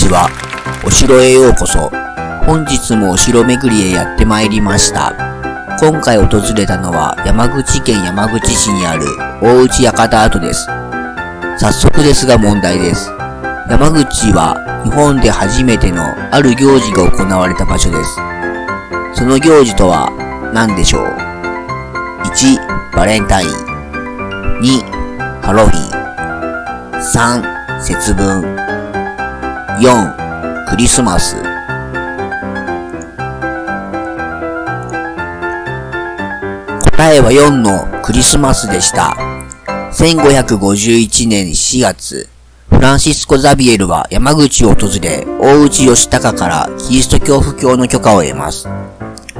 ちは。お城へようこそ。本日もお城巡りへやってまいりました。今回訪れたのは山口県山口市にある大内館跡です。早速ですが問題です。山口は日本で初めてのある行事が行われた場所です。その行事とは何でしょう？ 1. バレンタイン。2. ハロウィン。3. 節分。4. クリスマス。答えは4のクリスマスでした。1551年4月、フランシスコ・ザビエルは山口を訪れ、大内義高からキリスト教布教の許可を得ます。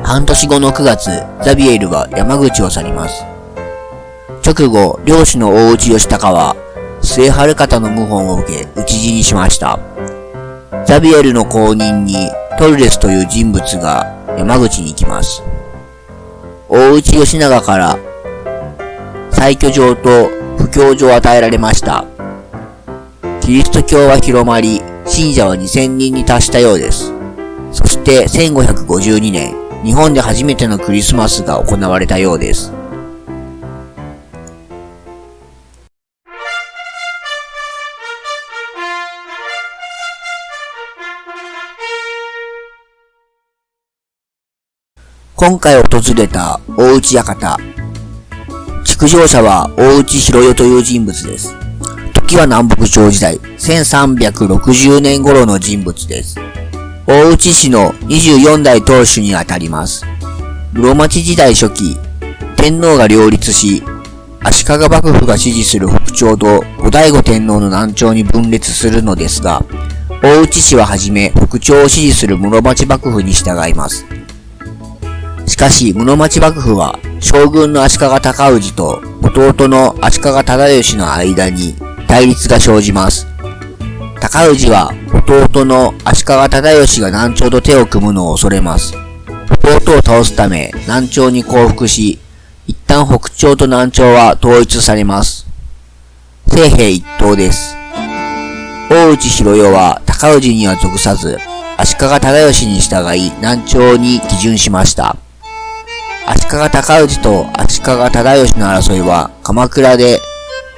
半年後の9月、ザビエルは山口を去ります。直後、領主の大内義高は、末春方の謀反を受け、討ち死にしました。ザビエルの後任に、トルレスという人物が山口に行きます。大内義長から、再居城と布教所を与えられました。キリスト教は広まり、信者は2000人に達したようです。そして1552年、日本で初めてのクリスマスが行われたようです。今回訪れた大内館。築城者は大内弘世という人物です。時は南北朝時代、1360年頃の人物です。大内氏の24代当主にあたります。室町時代初期、天皇が両立し、足利幕府が支持する北朝と後醍醐天皇の南朝に分裂するのですが、大内氏ははじめ北朝を支持する室町幕府に従います。しかし、室町幕府は、将軍の足利尊氏と弟の足利忠義の間に対立が生じます。尊氏は、弟の足利忠義が南朝と手を組むのを恐れます。弟を倒すため、南朝に降伏し、一旦北朝と南朝は統一されます。政兵一統です。大内弘世は尊氏には属さず、足利忠義に従い南朝に帰順しました。足利尊氏と足利忠義の争いは鎌倉で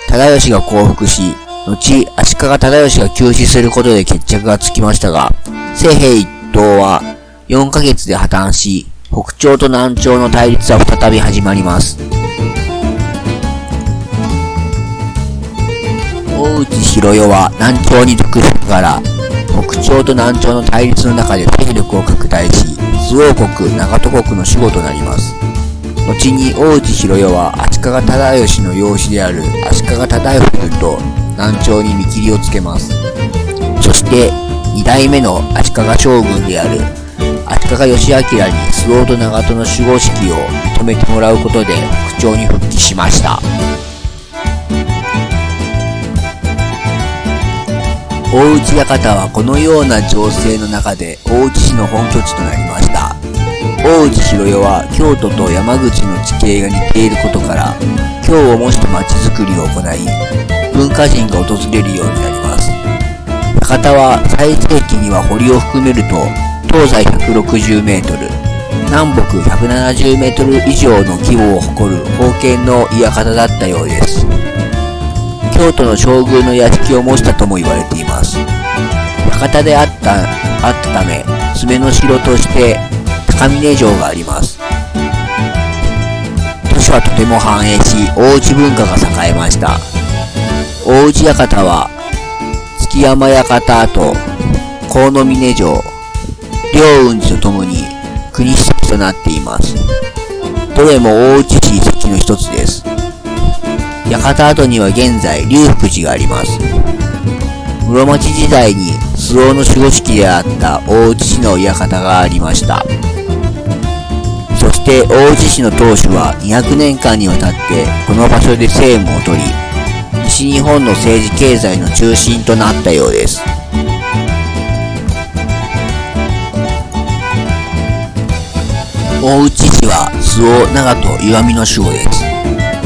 忠義が降伏し、後足利忠義が急死することで決着がつきましたが、政兵一統は4ヶ月で破綻し、北朝と南朝の対立は再び始まります。大内弘世は南朝に属しながら、北朝と南朝の対立の中で勢力を拡大し、周王国、長門国の守護となります。後に大内弘世は足利忠義の養子である足利忠義と南朝に見切りをつけます。そして2代目の足利将軍である足利義昭に周王と長門の守護指揮を認めてもらうことで北朝に復帰しました。大内館はこのような情勢の中で大内市の本拠地となりました。大内弘世は京都と山口の地形が似ていることから、京を模した町づくりを行い、文化人が訪れるようになります。館は最盛期には堀を含めると東西160メートル、南北170メートル以上の規模を誇る封建の館だったようです。京都の将軍の屋敷を模したとも言われています。館であったため、詰めの城として高峰城があります。都市はとても繁栄し、大内文化が栄えました。大内館は、築山館と河峰城、両雲寺とともに国史跡となっています。どれも大内市遺跡の一つです。館跡には現在、龍福寺があります。室町時代に周王の守護指揮であった大内氏の館がありました。そして大内氏の当主は200年間にわたってこの場所で政務を取り、西日本の政治経済の中心となったようです。大内氏は周王、長門、石見の守護です。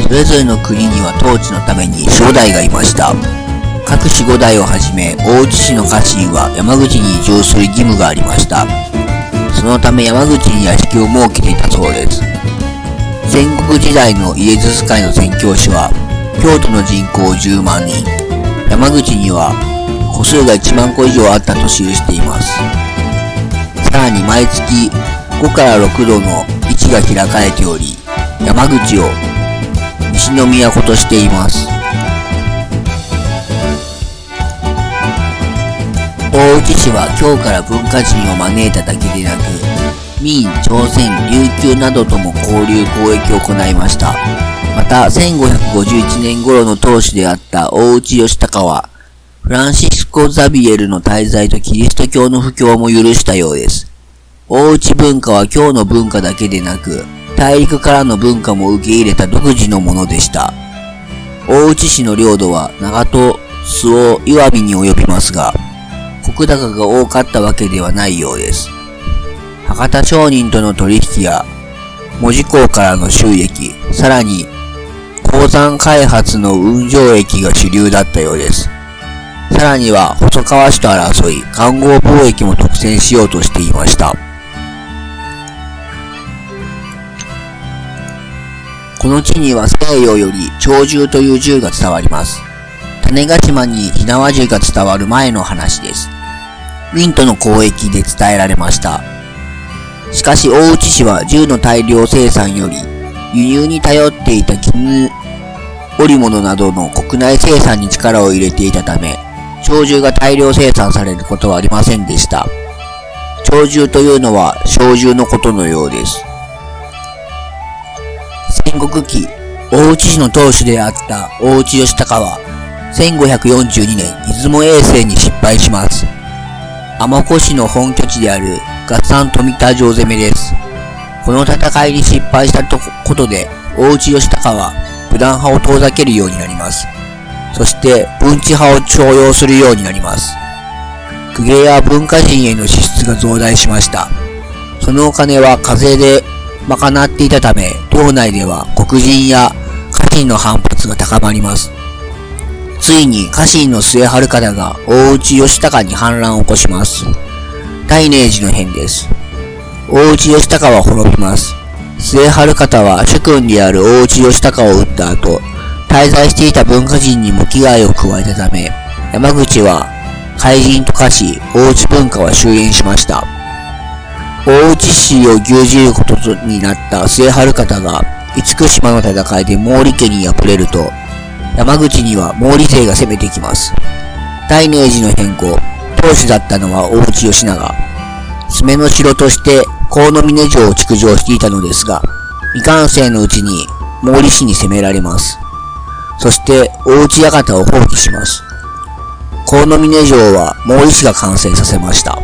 それぞれの国には統治のために守護代がいました。各守護代をはじめ、大内氏の家臣は山口に移住する義務がありました。そのため山口に屋敷を設けていたそうです。戦国時代のイエズス会の宣教師は、京都の人口10万人、山口には戸数が1万戸以上あったと記しています。さらに毎月5から6度の市が開かれており、山口を西の都としています。大内氏は京から文化人を招いただけでなく、明、朝鮮、琉球などとも交流交易を行いました。また、1551年頃の当主であった大内義隆は、フランシスコ・ザビエルの滞在とキリスト教の布教も許したようです。大内文化は京の文化だけでなく、大陸からの文化も受け入れた独自のものでした。大内氏の領土は長門、周防、石見に及びますが、石高が多かったわけではないようです。博多商人との取引や、門司港からの収益、さらに鉱山開発の運上益が主流だったようです。さらには細川氏と争い、環合貿易も独占しようとしていました。この地には西洋より鳥獣という銃が伝わります。種子島に火縄銃が伝わる前の話です。明との交易で伝えられました。しかし大内氏は銃の大量生産より輸入に頼っていた絹織物などの国内生産に力を入れていたため、鳥獣が大量生産されることはありませんでした。鳥獣というのは小獣のことのようです。戦国期、大内氏の当主であった大内義隆は、1542年出雲衛星に失敗します。尼子市の本拠地である合算富田城攻めです。この戦いに失敗したことで、大内義隆は武断派を遠ざけるようになります。そして文治派を重用するようになります。公家や文化人への支出が増大しました。そのお金は課税で賄っていたため、領内では黒人や家臣の反発が高まります。ついに家臣の末春方が大内義隆に反乱を起こします。大寧寺の変です。大内義隆は滅びます。末春方は主君である大内義隆を撃った後、滞在していた文化人にも危害を加えたため、山口は怪人と化し、大内文化は終焉しました。大内氏を牛耳ることになった末春方が、厳島の戦いで毛利家に敗れると、山口には毛利勢が攻めてきます。大寧寺の変更、当主だったのは大内義長。詰めの城として河野峰城を築城していたのですが、未完成のうちに毛利氏に攻められます。そして大内館を放棄します。河野峰城は毛利氏が完成させました。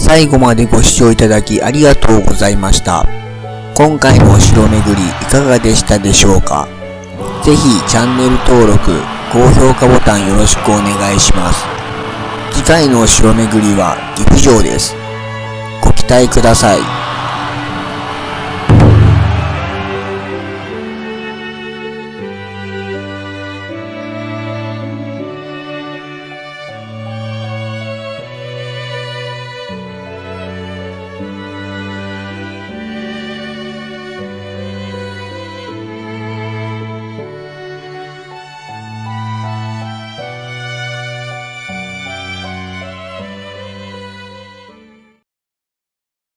最後までご視聴いただきありがとうございました。今回のお城巡りいかがでしたでしょうか。ぜひチャンネル登録、高評価ボタンよろしくお願いします。次回のお城巡りは岐阜城です。ご期待ください。